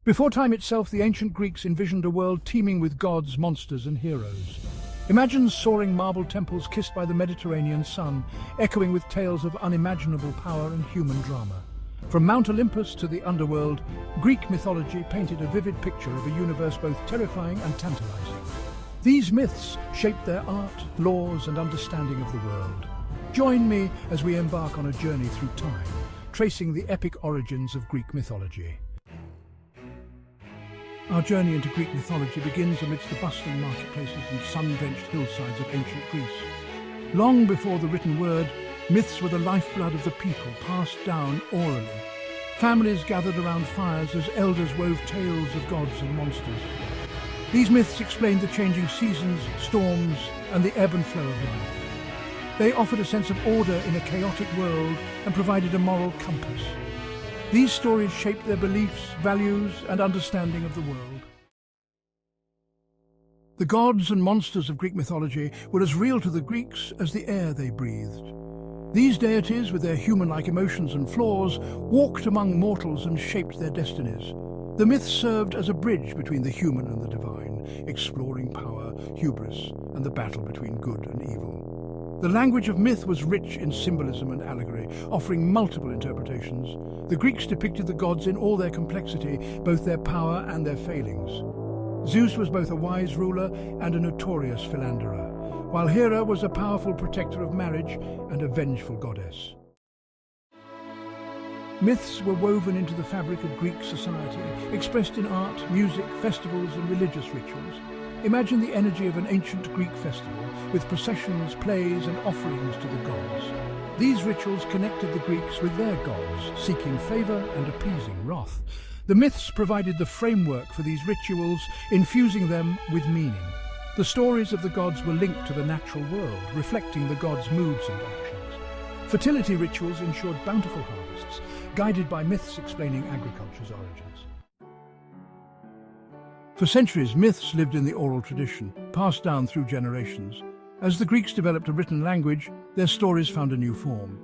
Before time itself, the ancient Greeks envisioned a world teeming with gods, monsters, and heroes. Imagine soaring marble temples kissed by the Mediterranean sun, echoing with tales of unimaginable power and human drama. From Mount Olympus to the underworld, Greek mythology painted a vivid picture of a universe both terrifying and tantalizing. These myths shaped their art, laws, and understanding of the world. Join me as we embark on a journey through time, tracing the epic origins of Greek mythology. Our journey into Greek mythology begins amidst the bustling marketplaces and sun-drenched hillsides of ancient Greece. Long before the written word, myths were the lifeblood of the people, passed down orally. Families gathered around fires as elders wove tales of gods and monsters. These myths explained the changing seasons, storms, and the ebb and flow of life. They offered a sense of order in a chaotic world and provided a moral compass. These stories shaped their beliefs, values, and understanding of the world. The gods and monsters of Greek mythology were as real to the Greeks as the air they breathed. These deities, with their human-like emotions and flaws, walked among mortals and shaped their destinies. The myths served as a bridge between the human and the divine, exploring power, hubris, and the battle between good and evil. The language of myth was rich in symbolism and allegory, offering multiple interpretations. The Greeks depicted the gods in all their complexity, both their power and their failings. Zeus was both a wise ruler and a notorious philanderer, while Hera was a powerful protector of marriage and a vengeful goddess. Myths were woven into the fabric of Greek society, expressed in art, music, festivals, and religious rituals. Imagine the energy of an ancient Greek festival, with processions, plays, and offerings to the gods. These rituals connected the Greeks with their gods, seeking favor and appeasing wrath. The myths provided the framework for these rituals, infusing them with meaning. The stories of the gods were linked to the natural world, reflecting the gods' moods and actions. Fertility rituals ensured bountiful harvests, guided by myths explaining agriculture's origins. For centuries, myths lived in the oral tradition, passed down through generations. As the Greeks developed a written language, their stories found a new form.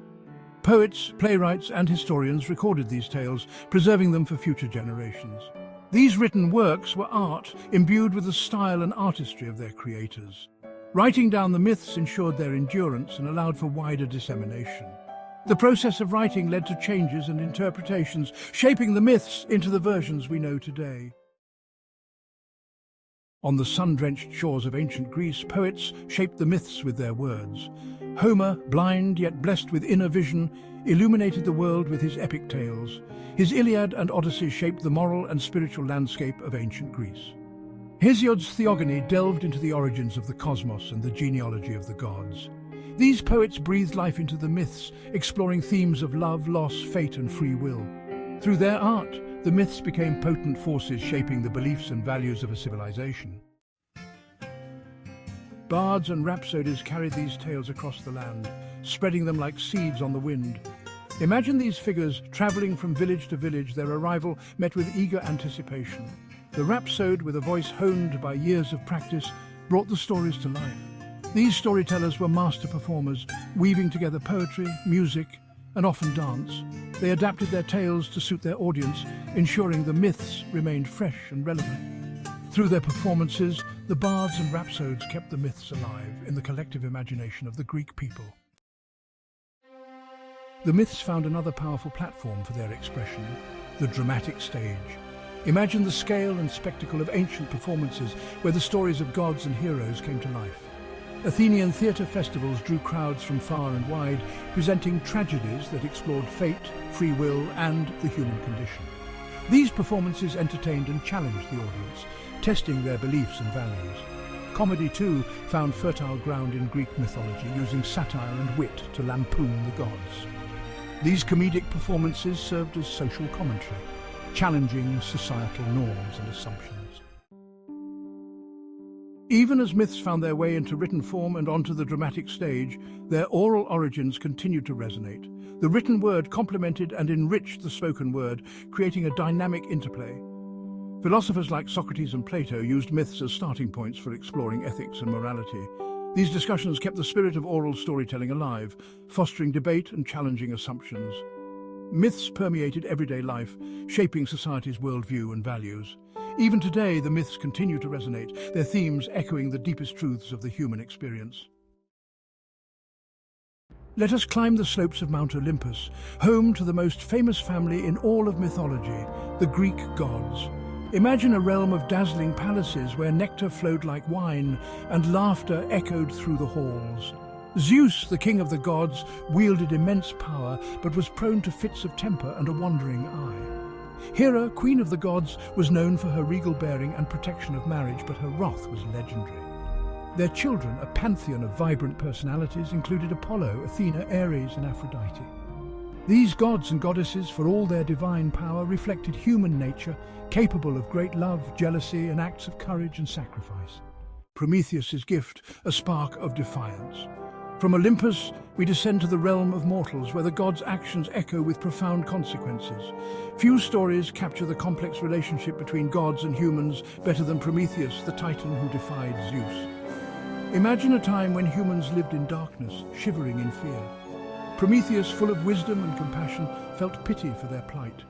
Poets, playwrights, and historians recorded these tales, preserving them for future generations. These written works were art, imbued with the style and artistry of their creators. Writing down the myths ensured their endurance and allowed for wider dissemination. The process of writing led to changes and interpretations, shaping the myths into the versions we know today. On the sun-drenched shores of ancient Greece, poets shaped the myths with their words. Homer, blind yet blessed with inner vision, illuminated the world with his epic tales. His Iliad and Odyssey shaped the moral and spiritual landscape of ancient Greece. Hesiod's Theogony delved into the origins of the cosmos and the genealogy of the gods. These poets breathed life into the myths, exploring themes of love, loss, fate, and free will. Through their art, the myths became potent forces shaping the beliefs and values of a civilization. Bards and rhapsodies carried these tales across the land, spreading them like seeds on the wind. Imagine these figures traveling from village to village, their arrival met with eager anticipation. The rhapsode, with a voice honed by years of practice, brought the stories to life. These storytellers were master performers, weaving together poetry, music, and often dance. They adapted their tales to suit their audience, ensuring the myths remained fresh and relevant. Through their performances, the bards and rhapsodes kept the myths alive in the collective imagination of the Greek people. The myths found another powerful platform for their expression, the dramatic stage. Imagine the scale and spectacle of ancient performances where the stories of gods and heroes came to life. Athenian theatre festivals drew crowds from far and wide, presenting tragedies that explored fate, free will, and the human condition. These performances entertained and challenged the audience, testing their beliefs and values. Comedy, too, found fertile ground in Greek mythology, using satire and wit to lampoon the gods. These comedic performances served as social commentary, challenging societal norms and assumptions. Even as myths found their way into written form and onto the dramatic stage, their oral origins continued to resonate. The written word complemented and enriched the spoken word, creating a dynamic interplay. Philosophers like Socrates and Plato used myths as starting points for exploring ethics and morality. These discussions kept the spirit of oral storytelling alive, fostering debate and challenging assumptions. Myths permeated everyday life, shaping society's worldview and values. Even today, the myths continue to resonate, their themes echoing the deepest truths of the human experience. Let us climb the slopes of Mount Olympus, home to the most famous family in all of mythology, the Greek gods. Imagine a realm of dazzling palaces where nectar flowed like wine and laughter echoed through the halls. Zeus, the king of the gods, wielded immense power but was prone to fits of temper and a wandering eye. Hera, queen of the gods, was known for her regal bearing and protection of marriage, but her wrath was legendary. Their children, a pantheon of vibrant personalities, included Apollo, Athena, Ares, and Aphrodite. These gods and goddesses, for all their divine power, reflected human nature, capable of great love, jealousy, and acts of courage and sacrifice. Prometheus's gift, a spark of defiance. From Olympus, we descend to the realm of mortals, where the gods' actions echo with profound consequences. Few stories capture the complex relationship between gods and humans better than Prometheus, the titan who defied Zeus. Imagine a time when humans lived in darkness, shivering in fear. Prometheus, full of wisdom and compassion, felt pity for their plight.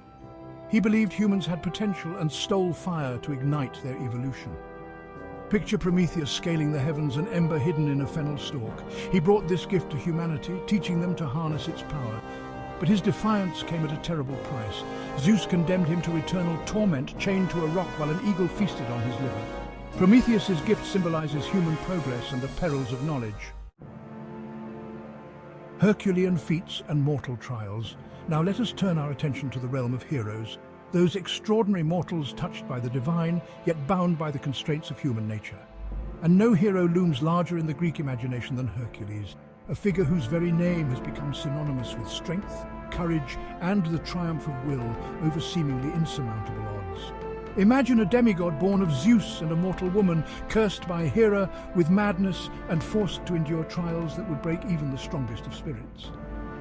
He believed humans had potential and stole fire to ignite their evolution. Picture Prometheus scaling the heavens, an ember hidden in a fennel stalk. He brought this gift to humanity, teaching them to harness its power. But his defiance came at a terrible price. Zeus condemned him to eternal torment, chained to a rock while an eagle feasted on his liver. Prometheus's gift symbolizes human progress and the perils of knowledge. Herculean feats and mortal trials. Now let us turn our attention to the realm of heroes, those extraordinary mortals touched by the divine, yet bound by the constraints of human nature. And no hero looms larger in the Greek imagination than Hercules, a figure whose very name has become synonymous with strength, courage, and the triumph of will over seemingly insurmountable odds. Imagine a demigod born of Zeus and a mortal woman, cursed by Hera with madness and forced to endure trials that would break even the strongest of spirits.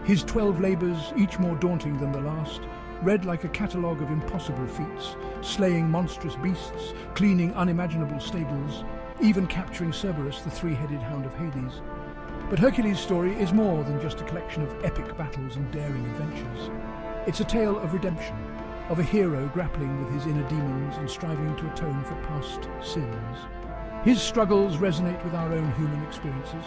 His 12 labors, each more daunting than the last, read like a catalogue of impossible feats, slaying monstrous beasts, cleaning unimaginable stables, even capturing Cerberus, the three-headed hound of Hades. But Hercules' story is more than just a collection of epic battles and daring adventures. It's a tale of redemption, of a hero grappling with his inner demons and striving to atone for past sins. His struggles resonate with our own human experiences,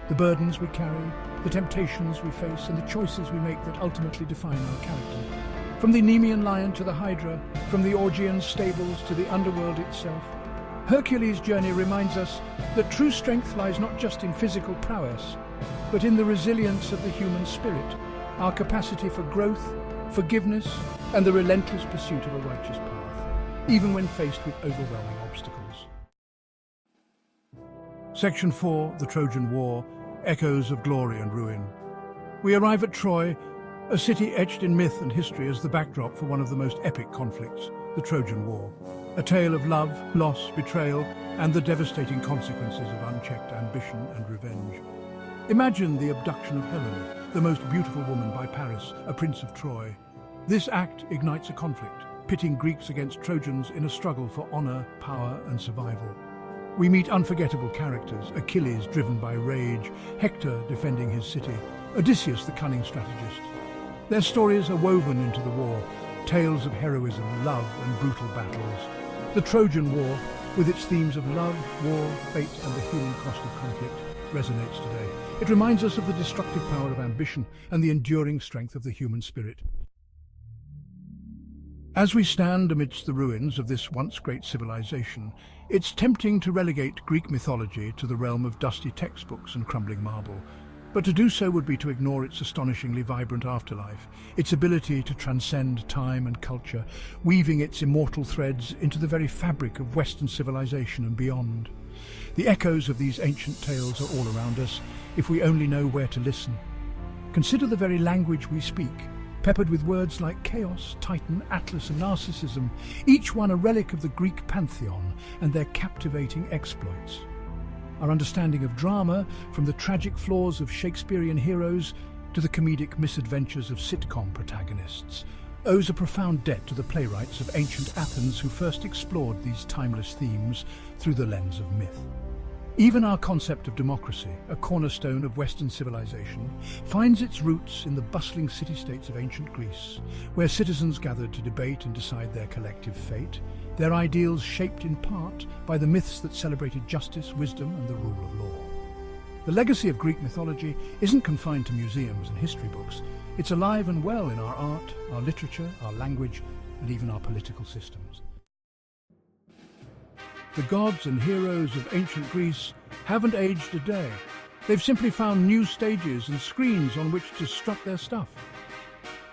the burdens we carry, the temptations we face, and the choices we make that ultimately define our character. From the Nemean lion to the Hydra, from the Augean stables to the underworld itself, Hercules' journey reminds us that true strength lies not just in physical prowess, but in the resilience of the human spirit, our capacity for growth, forgiveness, and the relentless pursuit of a righteous path, even when faced with overwhelming obstacles. Section 4, The Trojan War, Echoes of Glory and Ruin. We arrive at Troy, a city etched in myth and history as the backdrop for one of the most epic conflicts, the Trojan War. A tale of love, loss, betrayal, and the devastating consequences of unchecked ambition and revenge. Imagine the abduction of Helen, the most beautiful woman by Paris, a prince of Troy. This act ignites a conflict, pitting Greeks against Trojans in a struggle for honor, power, and survival. We meet unforgettable characters: Achilles driven by rage, Hector defending his city, Odysseus the cunning strategist. Their stories are woven into the war, tales of heroism, love, and brutal battles. The Trojan War, with its themes of love, war, fate, and the healing cost of conflict, resonates today. It reminds us of the destructive power of ambition and the enduring strength of the human spirit. As we stand amidst the ruins of this once great civilization, it's tempting to relegate Greek mythology to the realm of dusty textbooks and crumbling marble. But to do so would be to ignore its astonishingly vibrant afterlife, its ability to transcend time and culture, weaving its immortal threads into the very fabric of Western civilization and beyond. The echoes of these ancient tales are all around us, if we only know where to listen. Consider the very language we speak, peppered with words like chaos, titan, Atlas, and narcissism, each one a relic of the Greek pantheon and their captivating exploits. Our understanding of drama, from the tragic flaws of Shakespearean heroes to the comedic misadventures of sitcom protagonists, owes a profound debt to the playwrights of ancient Athens who first explored these timeless themes through the lens of myth. Even our concept of democracy, a cornerstone of Western civilization, finds its roots in the bustling city-states of ancient Greece, where citizens gathered to debate and decide their collective fate, their ideals shaped in part by the myths that celebrated justice, wisdom, and the rule of law. The legacy of Greek mythology isn't confined to museums and history books. It's alive and well in our art, our literature, our language, and even our political systems. The gods and heroes of ancient Greece haven't aged a day. They've simply found new stages and screens on which to strut their stuff.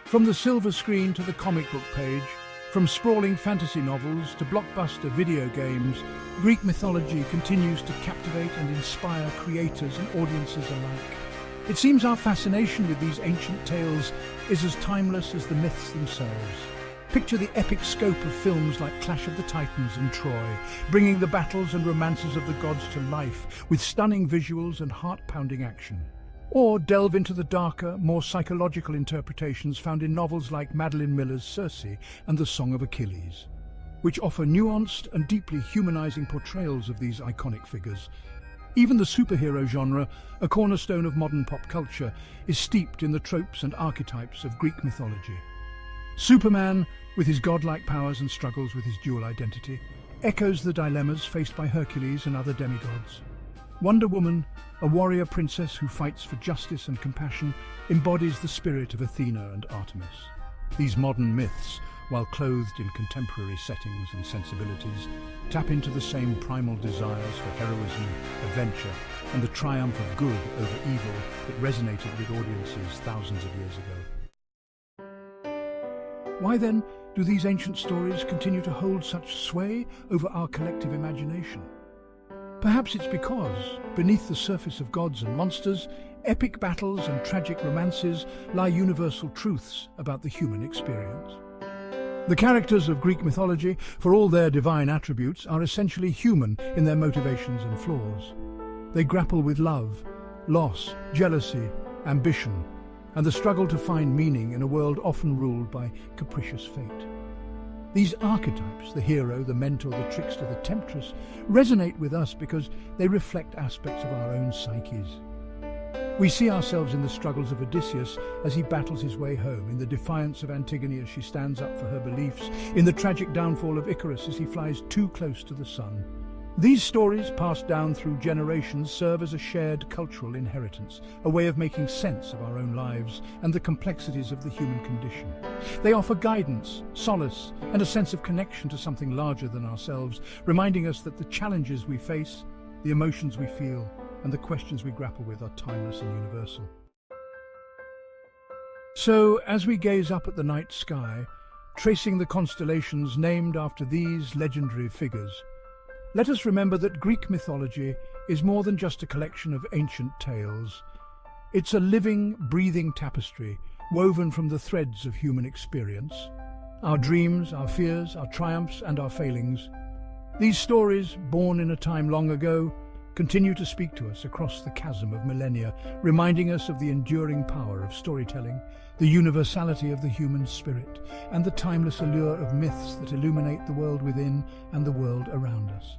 From the silver screen to the comic book page, from sprawling fantasy novels to blockbuster video games, Greek mythology continues to captivate and inspire creators and audiences alike. It seems our fascination with these ancient tales is as timeless as the myths themselves. Picture the epic scope of films like Clash of the Titans and Troy, bringing the battles and romances of the gods to life with stunning visuals and heart-pounding action. Or delve into the darker, more psychological interpretations found in novels like Madeline Miller's Circe and The Song of Achilles, which offer nuanced and deeply humanizing portrayals of these iconic figures. Even the superhero genre, a cornerstone of modern pop culture, is steeped in the tropes and archetypes of Greek mythology. Superman, with his godlike powers and struggles with his dual identity, echoes the dilemmas faced by Hercules and other demigods. Wonder Woman, a warrior princess who fights for justice and compassion, embodies the spirit of Athena and Artemis. These modern myths, while clothed in contemporary settings and sensibilities, tap into the same primal desires for heroism, adventure, and the triumph of good over evil that resonated with audiences thousands of years ago. Why then do these ancient stories continue to hold such sway over our collective imagination? Perhaps it's because, beneath the surface of gods and monsters, epic battles and tragic romances lie universal truths about the human experience. The characters of Greek mythology, for all their divine attributes, are essentially human in their motivations and flaws. They grapple with love, loss, jealousy, ambition, and the struggle to find meaning in a world often ruled by capricious fate. These archetypes, the hero, the mentor, the trickster, the temptress, resonate with us because they reflect aspects of our own psyches. We see ourselves in the struggles of Odysseus as he battles his way home, in the defiance of Antigone as she stands up for her beliefs, in the tragic downfall of Icarus as he flies too close to the sun. These stories, passed down through generations, serve as a shared cultural inheritance, a way of making sense of our own lives and the complexities of the human condition. They offer guidance, solace, and a sense of connection to something larger than ourselves, reminding us that the challenges we face, the emotions we feel, and the questions we grapple with are timeless and universal. So, as we gaze up at the night sky, tracing the constellations named after these legendary figures, let us remember that Greek mythology is more than just a collection of ancient tales. It's a living, breathing tapestry woven from the threads of human experience. Our dreams, our fears, our triumphs, and our failings. These stories, born in a time long ago, continue to speak to us across the chasm of millennia, reminding us of the enduring power of storytelling, the universality of the human spirit, and the timeless allure of myths that illuminate the world within and the world around us.